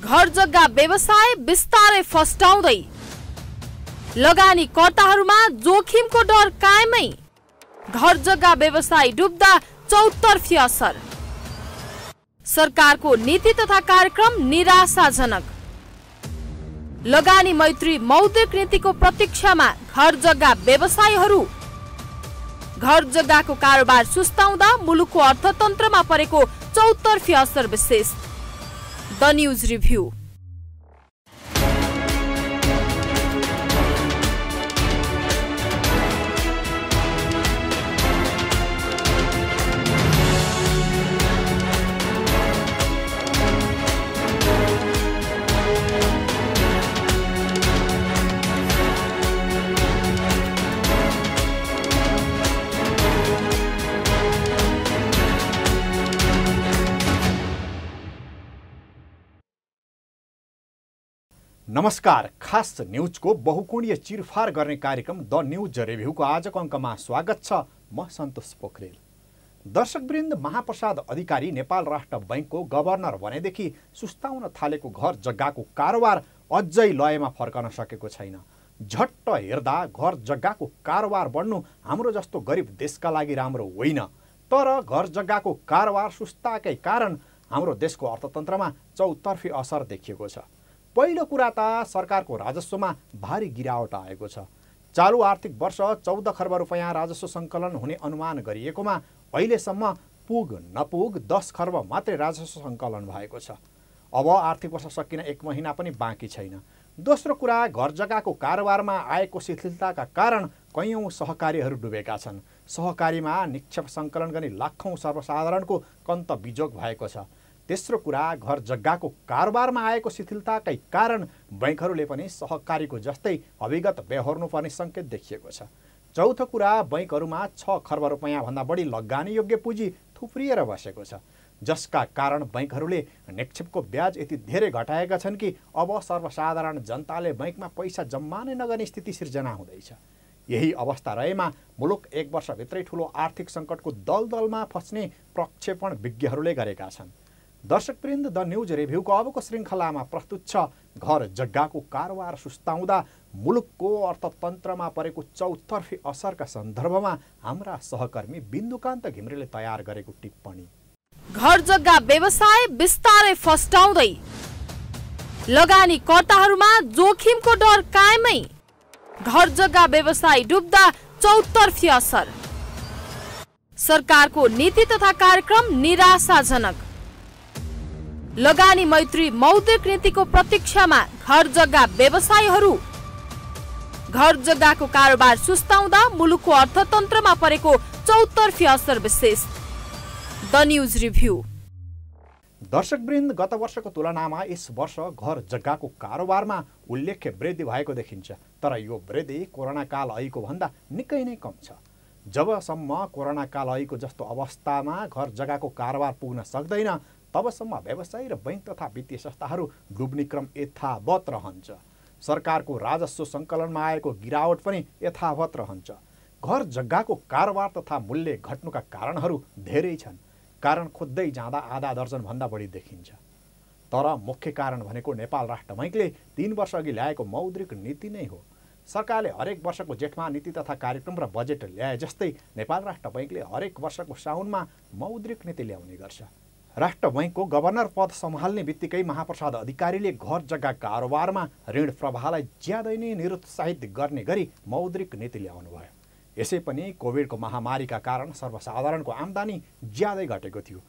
घर जग्गा व्यवसाय बिस्तारै फस्टाउँदै लगानीकर्ताहरूमा जोखिमको डर कायमै। घर जग्गा व्यवसाय डुब्दा चौतर्फी असर। सरकारको नीति तथा कार्यक्रम निराशाजनक। लगानी मैत्री मौद्रिक नीतिको प्रतीक्षामा घर जग्गा व्यवसायीहरू। घर जग्गाको कारोबार सुस्ताउँदा मुलुकको अर्थतन्त्रमा परेको चौतर्फी असर विशेष। The news review. नमस्कार। खास न्यूजको बहुकोणीय चिरफार गर्ने कार्यक्रम द न्यूज रिभ्यूको आजको अङ्कमा स्वागत छ। म सन्तोष पोखरेल। दर्शकवृन्द, महाप्रसाद अधिकारी नेपाल राष्ट्र बैङ्कको गभर्नर बनेदेखि सुस्ताउन थालेको घर जग्गाको कारोबार अझै लयमा फर्कन सकेको छैन। झट्ट हेर्दा घर जग्गाको कारोबार बढ्नु हाम्रो जस्तो गरिब देशका लागि राम्रो होइन। तर घर जग्गाको कारोबार सुस्ताकै कारण हाम्रो देशको अर्थतन्त्रमा चौतर्फी असर देखिएको छ। पहिलो कुरा त सरकारको राजस्वमा भारी गिरावट आएको छ। चालु आर्थिक वर्ष 14 खर्ब रुपैयाँ राजस्व सङ्कलन हुने अनुमान गरिएकोमा अहिलेसम्म पुग नपुग 10 खर्ब मात्रै राजस्व सङ्कलन भएको छ। अब आर्थिक वर्ष सकिन 1 महिना पनि बाँकी छैन। दोस्रो कुरा, घर जग्गाको कारोबारमा आएको शिथिलताका कारण कैयौँ सहकारीहरू डुबेका छन्। सहकारीमा निक्षेप सङ्कलन गर्ने लाखौँ सर्वसाधारणको कन्त बिजोग भएको छ। तेस्रो कुरा, घर जग्गाको कारोबारमा आएको शिथिलताकै कारण बैङ्कहरूले पनि सहकारीको जस्तै अभिगत बेहोर्नुपर्ने सङ्केत देखिएको छ। चौथो कुरा, बैङ्कहरूमा 6 खर्ब रुपैयाँ भन्दा बढी लगानीयोग्य पुँजी थुप्रिएर बसेको छ, जसका कारण बैङ्कहरूले निक्षेपको ब्याज यति धेरै घटाएका छन् कि अब सर्वसाधारण जनताले बैङ्कमा पैसा जम्मा नै नगर्ने स्थिति सिर्जना हुँदैछ। यही अवस्था रहेमा मुलुक 1 वर्षभित्रै ठुलो आर्थिक सङ्कटको दलदलमा फस्ने प्रक्षेपण विज्ञहरूले गरेका छन्। दर्शकवृन्द, द न्यूज रिभ्यूको अबको श्रृङ्खलामा प्रस्तुत छ घर जग्गाको कारोबार सुस्ताउँदा मुलुकको अर्थतन्त्रमा परेको चौतर्फी असरका सन्दर्भमा हाम्रा सहकर्मी बिन्दुकान्त घिमिरेले तयार गरेको टिप्पणी। घर जग्गा व्यवसाय बिस्तारै फस्टाउँदै लगानीकर्ताहरूमा जोखिमको डर कायमै। घर जग्गा व्यवसाय डुब्दा चौतर्फी असर। सरकारको नीति तथा कार्यक्रम निराशाजनक। लगानी मैत्री मौद्रिक नीतिको प्रतीक्षामा घर जग्गा व्यवसायीहरू। घर जग्गाको कारोबार सुस्ताउँदा मुलुकको अर्थतन्त्रमा परेको चौतर्फी असर विशेष। The news review. दर्शकवृन्द, गत वर्षको तुलनामा यस वर्ष घर जग्गाको कारोबारमा उल्लेख्य वृद्धि भएको देखिन्छ। तर यो वृद्धि कोरोना काल अहिलेको भन्दा निकै नै कम छ। जबसम्म कोरोना काल अहिलेको जस्तो अवस्थामा घर जग्गाको कारोबार पुग्न सक्दैन, तबसम्म व्यवसायी र बैङ्क तथा वित्तीय संस्थाहरू डुब्ने क्रम यथावत रहन्छ। सरकारको राजस्व सङ्कलनमा आएको गिरावट पनि यथावत रहन्छ। घर जग्गाको कारोबार तथा मूल्य घट्नुका कारणहरू धेरै छन्। कारण खोज्दै जाँदा आधा दर्जनभन्दा बढी देखिन्छ। तर मुख्य कारण भनेको नेपाल राष्ट्र बैङ्कले 3 वर्ष अघि ल्याएको मौद्रिक नीति नै हो। सरकारले हरेक वर्षको जेठमा नीति तथा कार्यक्रम र बजेट ल्याए जस्तै नेपाल राष्ट्र बैङ्कले हरेक वर्षको साउनमा मौद्रिक नीति ल्याउने गर्छ। राष्ट्र बैङ्कको गभर्नर पद सम्हाल्ने बित्तिकै महाप्रसाद अधिकारीले घर जग्गा कारोबारमा ऋण प्रवाहलाई ज्यादै नै निरुत्साहित गर्ने गरी मौद्रिक नीति ल्याउनु भयो। यसै पनि कोभिडको महामारीका कारण सर्वसाधारणको आम्दानी ज्यादै घटेको थियो।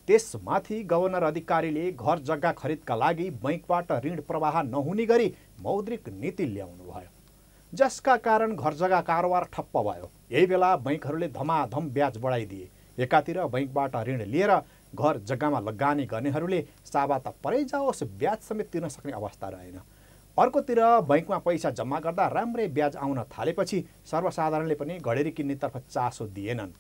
त्यसमाथि गभर्नर अधिकारीले घर जग्गा खरिदका लागि बैङ्कबाट ऋण प्रवाह नहुने गरी मौद्रिक नीति ल्याउनु भयो, जसका कारण घर जग्गा कारोबार ठप्प भयो। यही बेला बैङ्कहरूले धमाधम ब्याज बढाइदिए। एकातिर बैङ्कबाट ऋण लिएर घर जग्गामा लगानी गर्नेहरूले साबा त परै जाओस् ब्याज समेत तिर्न सक्ने अवस्था रहेन। अर्कोतिर बैङ्कमा पैसा जम्मा गर्दा राम्रै ब्याज आउन थालेपछि सर्वसाधारणले पनि घडेरी किन्नेतर्फ चासो दिएनन्।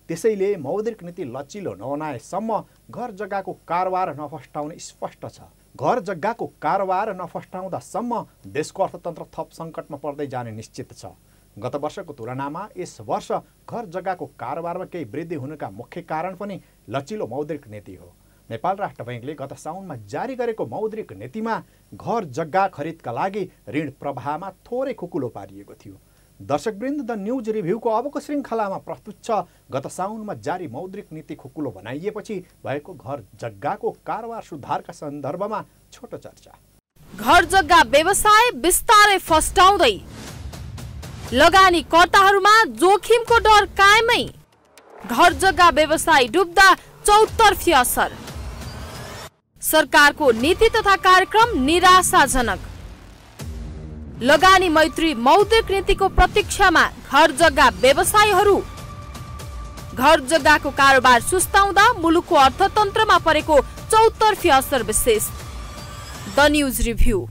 त्यसैले मौद्रिक नीति लचिलो नबनाएसम्म घर जग्गाको कारोबार नफस्टाउने स्पष्ट छ। घर जग्गाको कारोबार नफस्टाउँदासम्म देशको अर्थतन्त्र थप सङ्कटमा पर्दै जाने निश्चित छ। गत वर्षको तुलनामा यस वर्ष घर जग्गाको कारोबारमा केही वृद्धि हुनुका मुख्य कारण पनि लचिलो मौद्रिक नीति हो। नेपाल राष्ट्र बैंकले गत साउनमा जारी गरेको मौद्रिक नीतिमा घर जग्गा खरिदका लागि ऋण प्रवाहमा थोरै खुकुलो पारिएको थियो। दर्शकवृन्द, द न्युज रिभ्यूको अबको श्रृङ्खलामा प्रस्तुत छ गत साउनमा जारी मौद्रिक नीति खुकुलो बनाइएपछि भएको घर जग्गाको कारोबार सुधारका सन्दर्भमा छोटो चर्चा। घर जग्गा व्यवसाय बिस्तारै फस्टाउँदै, लगानीकर्ताहरूमा जोखिमको डर कायमै, घर जग्गा व्यवसाय डुब्दा चौतर्फी असर, सरकारको नीति तथा कार्यक्रम निराशाजनक, लगानी मैत्री मौद्रिक नीतिको प्रतीक्षामा घर जग्गा व्यवसायीहरू, घर जग्गाको कारोबार सुस्ताउँदा मुलुकको अर्थतन्त्रमा परेको चौतर्फी असर विशेष। The news review.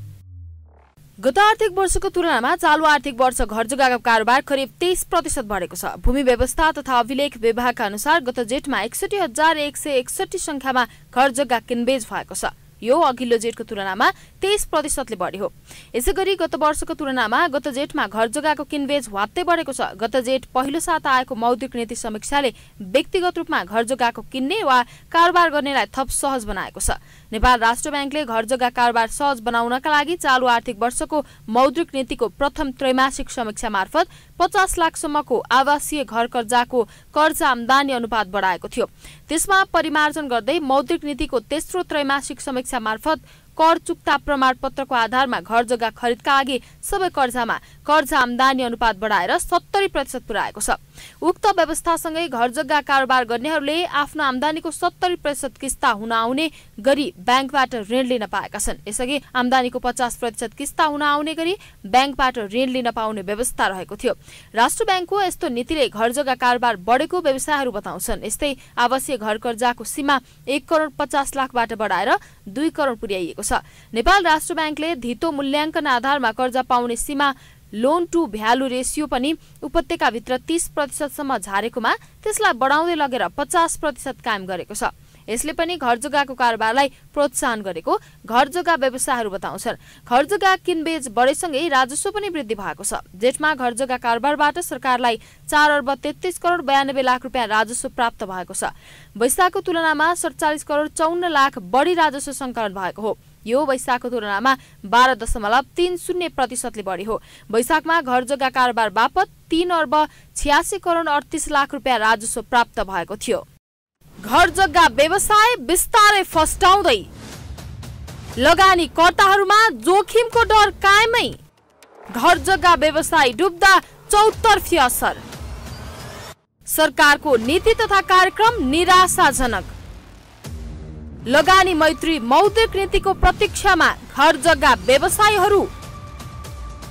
गत आर्थिक वर्षको तुलनामा चालु आर्थिक वर्ष घर जग्गाको कारोबार करिब 23% बढेको छ। भूमि व्यवस्था तथा अभिलेख विभागका अनुसार गत जेठमा 61,161 संख्यामा घर जग्गा किनबेच भएको छ। यो अघिल्लो जेठको तुलनामा 23% बढी हो। यसैगरी गत वर्षको तुलनामा गत जेठमा घर जग्गाको किनबेच ह्वात्तै बढेको छ। गत जेठ पहिलो साता आएको मौद्रिक नीति समीक्षाले व्यक्तिगत रूपमा घर जग्गाको किन्ने वा कारोबार गर्नेलाई थप सहज बनाएको छ। नेपाल राष्ट्र बैंकले घर जग्गा कारोबार सहज बनाउनका लागि चालु आर्थिक वर्षको मौद्रिक नीतिको प्रथम त्रैमासिक समीक्षा मार्फत 50 लाखसम्मको आवासीय घर कर्जाको कर्जा आम्दानी अनुपात बढाएको थियो। त्यसमा परिमार्जन गर्दै मौद्रिक नीतिको तेस्रो त्रैमासिक समीक्षा मार्फत कर चुक्ता प्रमाणपत्रको आधारमा घर जग्गा खरिदका लागि सबै कर्जामा कर्जा आम्दानी अनुपात बढाएर 70% पुर्याएको छ। उक्त व्यवस्थासँगै घर जग्गा कारोबार गर्नेहरूले आफ्नो आम्दानीको 70% किस्ता हुन आउने गरी ब्याङ्कबाट ऋण लिन पाएका छन्। यसअघि आम्दानीको 50% किस्ता हुन आउने गरी ब्याङ्कबाट ऋण लिन पाउने व्यवस्था रहेको थियो। राष्ट्र ब्याङ्कको यस्तो नीतिले घर जग्गा कारोबार बढेको व्यवसायहरू बताउँछन्। यस्तै आवासीय घर कर्जाको सीमा 1,50,00,000बाट बढाएर 2 करोड पुर्याइएको छ। नेपाल राष्ट्र ब्याङ्कले धितो मूल्याङ्कन आधारमा कर्जा पाउने सीमा लोन टु भ्यालु रेसियो पनि उपत्यकाभित्र 30% सम्म झारेकोमा त्यसलाई बढाउँदै लगेर 50% कायम गरेको छ। यसले पनि घर जग्गाको कारोबारलाई प्रोत्साहन गरेको घर जग्गा व्यवसायहरू बताउँछन्। घर जग्गा किनबेच बढेसँगै राजस्व पनि वृद्धि भएको छ। जेठमा घर जग्गा कारोबारबाट सरकारलाई 4,33,92,00,000 रुपियाँ राजस्व प्राप्त भएको छ। वैशाखको तुलनामा 47,54,00,000 बढी राजस्व सङ्कलन भएको हो। यो वैशाखको तुलनामा 12.30% बढी हो। वैशाखमा घर जग्गा कारोबार बापत 3,86,38,00,000 रुपियाँ राजस्व प्राप्त भएको थियो। घर जग्गा व्यवसाय बिस्तारै फस्टाउँदै, लगानीकर्ताहरूमा जोखिमको डर कायमै, घर जग्गा व्यवसाय डुब्दा चौतर्फी असर, सरकारको नीति तथा कार्यक्रम निराशाजनक, लगानी मैत्री मौद्रिक नीतिको प्रतीक्षामा घर जग्गा व्यवसायीहरू,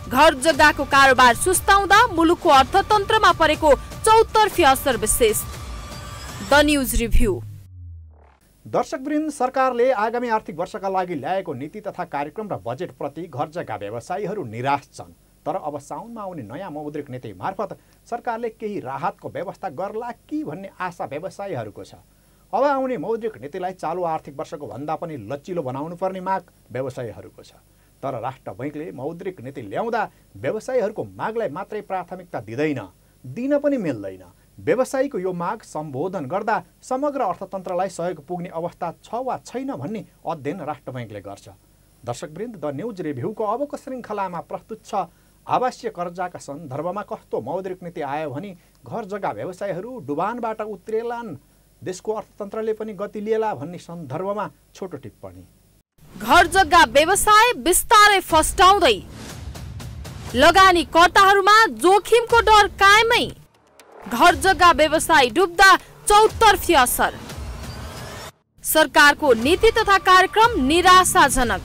घर जग्गाको कारोबार सुस्ताउँदा मुलुकको अर्थतन्त्रमा परेको चौतर्फी असर विशेष। The news review. दर्शकवृन्द, सरकारले आगामी आर्थिक वर्षका लागि ल्याएको नीति तथा कार्यक्रम र बजेटप्रति घर जग्गा व्यवसायीहरू निराश छन्। तर अब साउनमा आउने नयाँ मौद्रिक नीति मार्फत सरकारले केही राहतको व्यवस्था गर्ला कि भन्ने आशा व्यवसायीहरूको छ। अब आउने मौद्रिक नीतिलाई चालु आर्थिक वर्षको भन्दा पनि लचिलो बनाउनु पर्ने माग व्यवसायीहरूको छ। तर राष्ट्र बैंकले मौद्रिक नीति ल्याउँदा व्यवसायीहरूको मागलाई मात्रै प्राथमिकता दिन पनि मिल्दैन। व्यवसायीको यो माग सम्बोधन गर्दा समग्र अर्थतन्त्रलाई सहयोग पुग्ने अवस्था छ वा छैन भन्ने अध्ययन राष्ट्र बैंकले गर्छ। दर्शकवृन्द, द न्युज रिभ्यूको अबको श्रृङ्खलामा प्रस्तुत छ आवासीय कर्जाका सन्दर्भमा कस्तो मौद्रिक नीति आयो भने घर जग्गा व्यवसायीहरू डुबानबाट उत्रेलान्, देशको अर्थतन्त्रले पनि गति लिएला भन्ने सन्दर्भमा छोटो टिप्पणी। घर जग्गा व्यवसाय बिस्तारै फस्टाउँदै, लगानीकर्ताहरूमा जोखिमको डर कायमै, घर जग्गा व्यवसाय डुब्दा चौतर्फी असर, सरकारको नीति तथा कार्यक्रम निराशाजनक,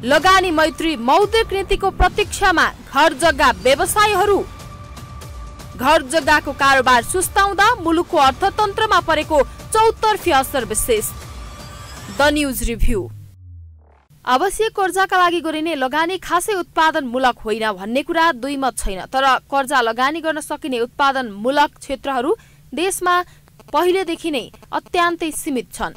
लगानी मैत्री मौद्रिक नीतिको प्रतीक्षामा घर जग्गा व्यवसायीहरू, घर जग्गाको कारोबार सुस्ताउँदा मुलुकको अर्थतन्त्रमा परेको चौतर्फी असर विशेष। The news review. आवासीय कर्जाका लागि गरिने लगानी खासै उत्पादनमूलक होइन भन्ने कुरा दुई मत छैन। तर कर्जा लगानी गर्न सकिने उत्पादनमूलक क्षेत्रहरू देशमा पहिलेदेखि नै अत्यन्तै सीमित छन्।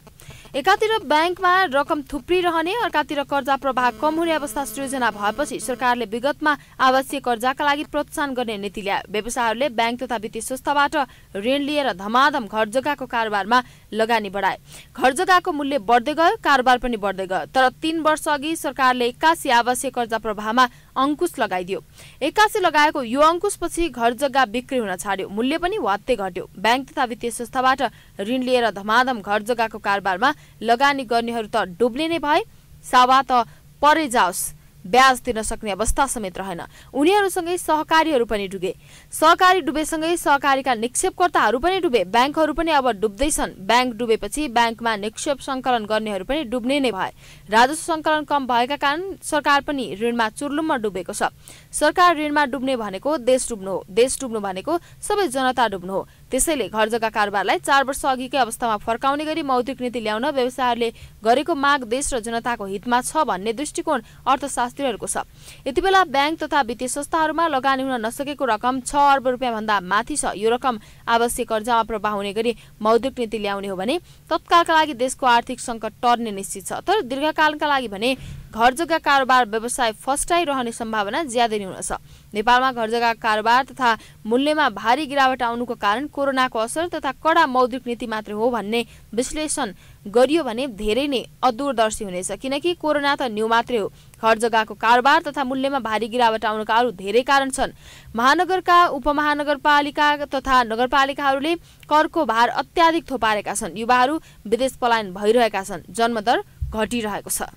एकातिर ब्याङ्कमा रकम थुप्रिरहने, अर्कातिर कर्जा प्रवाह कम हुने अवस्था सृजना भएपछि सरकारले विगतमा आवासीय कर्जाका लागि प्रोत्साहन गर्ने नीति ल्यायो। व्यवसायहरूले ब्याङ्क तथा वित्तीय संस्थाबाट ऋण लिएर धमाधम घर जग्गाको कारोबारमा लगानी बढाए। घर जग्गाको मूल्य बढ्दै गयो, कारोबार पनि बढ्दै गयो। तर 3 वर्ष अघि सरकारले 81 आवासीय कर्जा प्रवाहमा अंकुश लगाइदियो। 81 लगाएको यो अंकुशपछि घर जग्गा बिक्री हुन छाड्यो, मूल्य पनि वात्तै घट्यो। बैंक तथा वित्तीय संस्थाबाट ऋण लिएर धमाधम घर जग्गाको कारोबारमा लगानी गर्नेहरू त डुब्ने नै भए, सावा त परे जाओस्, ब्याज तिर्न सक्ने अवस्था समेत रहेन। उनीहरूसँगै सहकारीहरू पनि डुबे। सहकारी डुबेसँगै सहकारीका निक्षेपकर्ताहरू पनि डुबे। ब्याङ्कहरू पनि अब डुब्दैछन्। ब्याङ्क डुबेपछि ब्याङ्कमा निक्षेप सङ्कलन गर्नेहरू पनि डुब्ने नै भए। राजस्व सङ्कलन कम भएका कारण सरकार पनि ऋणमा चुर्लुममा डुबेको छ। सरकार ऋणमा डुब्ने भनेको देश डुब्नु हो, देश डुब्नु भनेको सबै जनता डुब्नु हो। त्यसैले घर जग्गा कारोबारलाई 4 वर्ष अघिकै अवस्थामा फर्काउने गरी मौद्रिक नीति ल्याउन व्यवसायहरूले गरेको माग देश र जनताको हितमा छ भन्ने दृष्टिकोण अर्थशास्त्रीहरूको छ। यति बेला ब्याङ्क तथा वित्तीय संस्थाहरूमा लगानी हुन नसकेको रकम 6 अर्ब रुपियाँ भन्दा माथि छ। यो रकम आवश्यक कर्जामा प्रवाह हुने गरी मौद्रिक नीति ल्याउने हो भने तत्कालका लागि देशको आर्थिक सङ्कट टर्ने निश्चित छ। तर दीर्घकालका लागि भने घर जग्गा कारोबार व्यवसाय फस्टाइरहने सम्भावना ज्यादै नै हुनेछ। नेपालमा घर जग्गा कारोबार तथा मूल्यमा भारी गिरावट आउनुको कारण कोरोनाको असर तथा कडा मौद्रिक नीति मात्र हो भन्ने विश्लेषण गरियो भने धेरै नै अदूरदर्शी हुनेछ, किनकि कोरोना त न्यू मात्रै हो। घर जग्गाको कारोबार तथा मूल्यमा भारी गिरावट आउनुका अरू धेरै कारण छन्। महानगरका उपमहानगरपालिका तथा नगरपालिकाहरूले करको भार अत्याधिक थोपारेका छन्। युवाहरू विदेश पलायन भइरहेका छन्। जन्मदर घटिरहेको छ।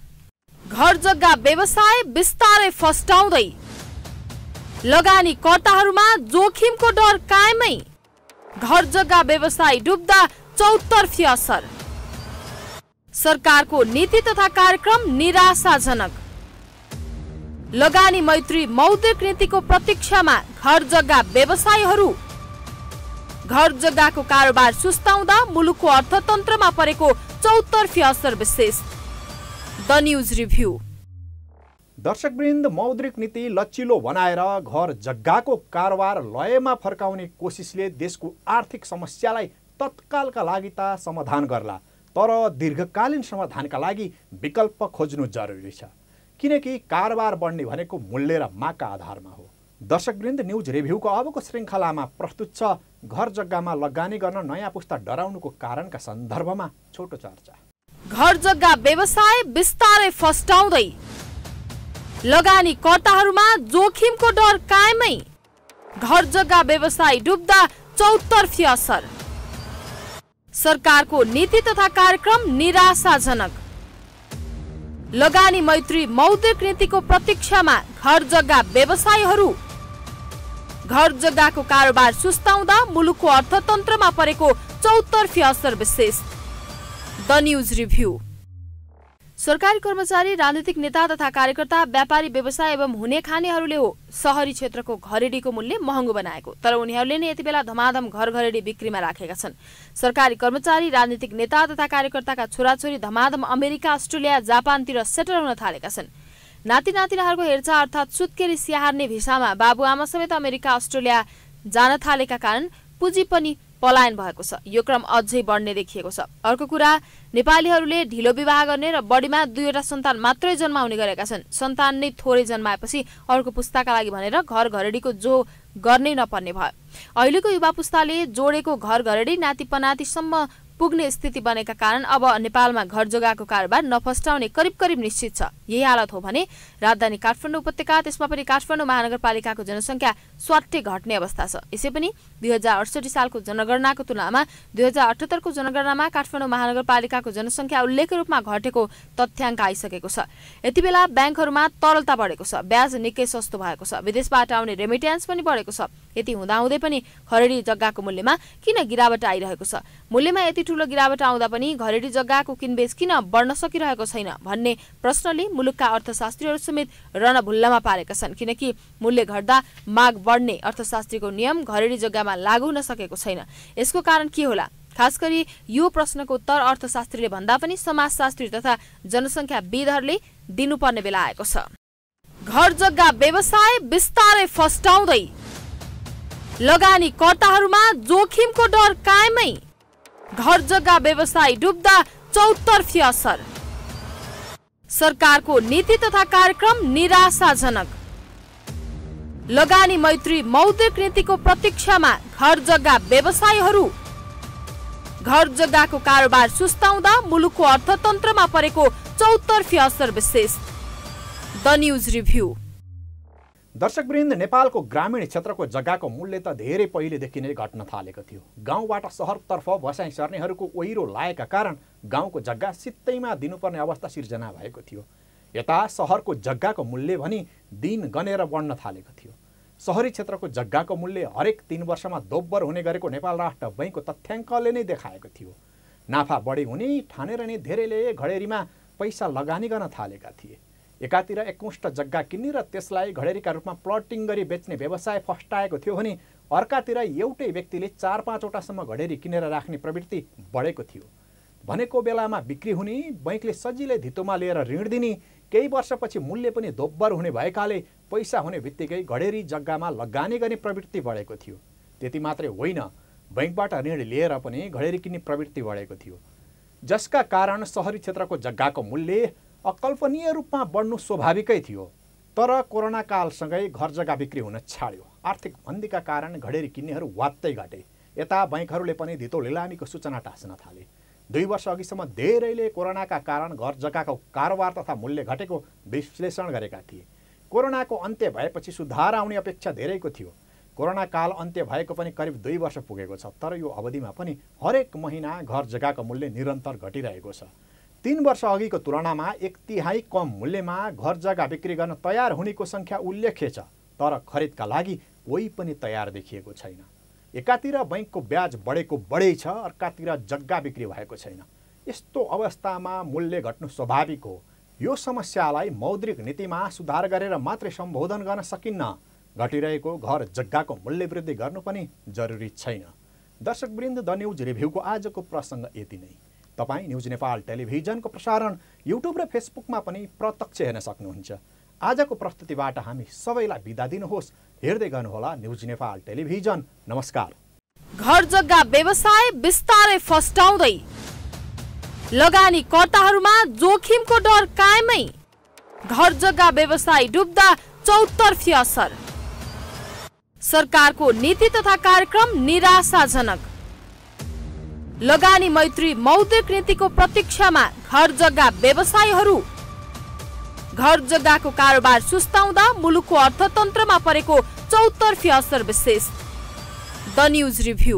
घर जग्गा व्यवसाय बिस्तारै फस्टाउँदै लगानी कर्ताहरूमा जोखिमको डर कायमै। घर जग्गा व्यवसाय डुब्दा चौतर्फी असर। सरकारको नीति तथा कार्यक्रम निराशाजनक। लगानी मैत्री मौद्रिक नीतिको प्रतीक्षामा घर जग्गा व्यवसायीहरू। घर जग्गाको कारोबार सुस्ताउँदा मुलुकको अर्थतन्त्रमा परेको चौतर्फी असर विशेष। The news review. दर्शकवृन्द, मौद्रिक नीति लचिलो बनाएर घर जग्गाको कारोबार लयमा फर्काउने कोसिसले देशको आर्थिक समस्यालाई तत्कालका लागि त समाधान गर्ला, तर दीर्घकालीन समाधानका लागि विकल्प खोज्नु जरुरी छ, किनकि कारोबार बढ्ने भनेको मूल्य र मागका आधारमा हो। दर्शकवृन्द, न्यूज रिभ्यूको अबको श्रृङ्खलामा प्रस्तुत छ घर जग्गामा लगानी गर्न नयाँ पुस्ता डराउनुको कारणका सन्दर्भमा छोटो चर्चा। घर जग्गा व्यवसाय बिस्तारै फस्टाउँदै लगानी कर्ताहरूमा जोखिमको डर कायमै। घर जग्गा व्यवसाय डुब्दा चौतर्फी असर। सरकारको नीति तथा कार्यक्रम निराशाजनक। लगानी मैत्री मौद्रिक नीतिको प्रतीक्षामा घर जग्गा व्यवसायीहरू। घर जग्गाको कारोबार सुस्ताउँदा मुलुकको अर्थतन्त्रमा परेको चौतर्फी असर विशेष। The news review. सरकारी कर्मचारी, राजनीतिक नेता तथा कार्यकर्ता, व्यापारी, व्यवसाय एवं हुने खानेहरूले हो शहरी क्षेत्रको घरेडीको मूल्य महँगो बनाएको। तर उनीहरूले नै यति बेला धमाधम घर घरेडी बिक्रीमा राखेका छन्। सरकारी कर्मचारी, राजनीतिक नेता तथा कार्यकर्ताका छोराछोरी धमाधम अमेरिका, अस्ट्रेलिया, जापानतिर सेटल हुन थालेका छन्। नाति नातिनाहरूको हेरचाह अर्थात् सुत्केरी स्याहार्ने भिसामा बाबुआमा समेत अमेरिका, अस्ट्रेलिया जान थालेका कारण पुँजी पनि पलायन भएको छ। यो क्रम अझै बढ्ने देखिएको छ। अर्को कुरा, नेपालीहरूले ढिलो विवाह गर्ने र बढीमा 2वटा सन्तान मात्रै जन्माउने गरेका छन्। सन्तान नै थोरै जन्माएपछि अर्को पुस्ताका लागि भनेर घर घरेडीको जो गर्नै नपर्ने भयो। अहिलेको युवा पुस्ताले जोडेको घर घरेडी नाति पनातिसम्म पुग्ने स्थिति बनेका कारण अब नेपालमा घर जग्गाको कारोबार नफस्टाउने करिब करिब निश्चित छ। यही हालत हो भने राजधानी काठमाडौँ उपत्यका, त्यसमा पनि काठमाडौँ महानगरपालिकाको जनसङ्ख्या स्वाट्टै घट्ने अवस्था छ। यसै पनि 2068 सालको जनगणनाको तुलनामा 2078 को जनगणनामा काठमाडौँ महानगरपालिकाको जनसङ्ख्या उल्लेख्य रूपमा घटेको तथ्याङ्क आइसकेको छ। यति बेला ब्याङ्कहरूमा तरलता बढेको छ, ब्याज निकै सस्तो भएको छ, विदेशबाट आउने रेमिट्यान्स पनि बढेको छ। यति हुँदाहुँदै पनि खरेडी जग्गाको मूल्यमा किन गिरावट आइरहेको छ? मूल्यमा यति ठूलो गिरावट आउँदा पनि घरेडी जग्गाको किनबेच किन बढ्न सकिरहेको छैन भन्ने प्रश्नले मुलुकका अर्थशास्त्रीहरू समेत रणभुल्लामा पारेका छन्, किनकि मूल्य घट्दा माग बढ्ने अर्थशास्त्रीको नियम घरेडी जग्गामा लागू हुन सकेको छैन। यसको कारण के होला? खास गरी यो प्रश्नको उत्तर अर्थशास्त्रीले भन्दा पनि समाजशास्त्री तथा जनसङ्ख्याविदहरूले दिनुपर्ने बेला आएको छ। घर जग्गा व्यवसाय बिस्तारै फस्टाउँदै लगानी कर्ताहरूमा जोखिमको डर कायमै। घर जग्गा व्यवसाय डुब्दा चौतर्फी असर। सरकारको नीति तथा कार्यक्रम निराशाजनक। लगानी मैत्री मौद्रिक नीतिको प्रतीक्षामा घर जग्गा व्यवसायीहरू। घर जग्गाको कारोबार सुस्ताउँदा मुलुकको अर्थतन्त्रमा परेको चौतर्फी असर विशेष। The news review. दर्शकवृन्द, नेपालको ग्रामीण क्षेत्रको जग्गाको मूल्य त धेरै पहिलेदेखि नै घट्न थालेको थियो। गाउँबाट सहरतर्फ बसाइ सर्नेहरूको ओहिरो लागेका कारण गाउँको जग्गा सित्तैमा दिनुपर्ने अवस्था सिर्जना भएको थियो। यता सहरको जग्गाको मूल्य भनी दिन गनेर बढ्न थालेको थियो। सहरी क्षेत्रको जग्गाको मूल्य हरेक 3 वर्षमा दोब्बर हुने गरेको नेपाल राष्ट्र बैंकको तथ्याङ्कले नै देखाएको थियो। नाफा बढी हुने ठानेर नै धेरैले घडेरीमा पैसा लगानी गर्न थालेका थिए। एकातिर एकमुष्ट जग्गा किन्ने र त्यसलाई घडेरीका रूपमा प्लटिङ गरी बेच्ने व्यवसाय फस्टाएको थियो भने अर्कातिर एउटै व्यक्तिले 4-5 वटासम्म घडेरी किनेर राख्ने प्रवृत्ति बढेको थियो। भनेको बेलामा बिक्री हुने, बैंकले सजिलै धितोमा लिएर ऋण दिने, केही वर्षपछि मूल्य पनि दोब्बर हुने भएकाले पैसा हुने बित्तिकै घडेरी जग्गामा लगानी गर्ने प्रवृत्ति बढेको थियो। त्यति मात्रै होइन, बैंकबाट ऋण लिएर पनि घडेरी किन्ने प्रवृत्ति बढेको थियो, जसका कारण सहरी क्षेत्रको जग्गाको मूल्य अकल्पनीय रूपमा बढ्नु स्वाभाविकै थियो। तर कोरोना कालसँगै घर जग्गा बिक्री हुन छाड्यो। आर्थिक मन्दीका कारण घडेरी किन्नेहरू वात्तै घटे। यता बैंकहरूले पनि धितो लिलामीको सूचना टाँस्न थाले। 2 वर्ष अघिसम्म धेरैले कोरोनाका कारण घर जग्गाको कारोबार तथा मूल्य घटेको विश्लेषण गरेका थिए। कोरोनाको अन्त्य भएपछि सुधार आउने अपेक्षा धेरैको थियो। कोरोना काल अन्त्य भएको पनि करिब 2 वर्ष पुगेको छ, तर यो अवधिमा पनि हरेक महिना घर जग्गाको मूल्य निरन्तर घटिरहेको छ। 3 वर्ष अघिको तुलनामा 1/3 कम मूल्यमा घर जग्गा बिक्री गर्न तयार हुनेको सङ्ख्या उल्लेख्य छ, तर खरिदका लागि कोही पनि तयार देखिएको छैन। एकातिर बैंकको ब्याज बढेको बढै छ, अर्कातिर जग्गा बिक्री भएको छैन। यस्तो अवस्थामा मूल्य घट्नु स्वाभाविक हो। यो समस्यालाई मौद्रिक नीतिमा सुधार गरेर मात्रै सम्बोधन गर्न सकिन्न। घटिरहेको घर जग्गाको मूल्य वृद्धि गर्नु पनि जरुरी छैन। दर्शकवृन्द, द न्यूज रिभ्यूको आजको प्रसङ्ग यति नै। तपाईँ न्यूज नेपाल टेलिभिजनको प्रसारण युट्युब र फेसबुकमा पनि प्रत्यक्ष हेर्न सक्नुहुन्छ। आजको प्रस्तुतिबाट हामी सबैलाई बिदा दिनुहोस्। हेर्दै गर्नुहोला न्यूज नेपाल टेलिभिजन। नमस्कार। घर जग्गा व्यवसाय बिस्तारै फस्टाउँदै लगानीकर्ताहरूमा जोखिमको डर कायमै। घर जग्गा व्यवसाय डुब्दा चौतर्फी असर। सरकारको नीति तथा कार्यक्रम निराशाजनक। लगानी मैत्री मौद्रिक नीतिको प्रतीक्षामा घर जग्गा व्यवसायीहरू। घर जग्गाको कारोबार सुस्ताउँदा मुलुकको अर्थतन्त्रमा परेको चौतर्फी असर विशेष। The news review.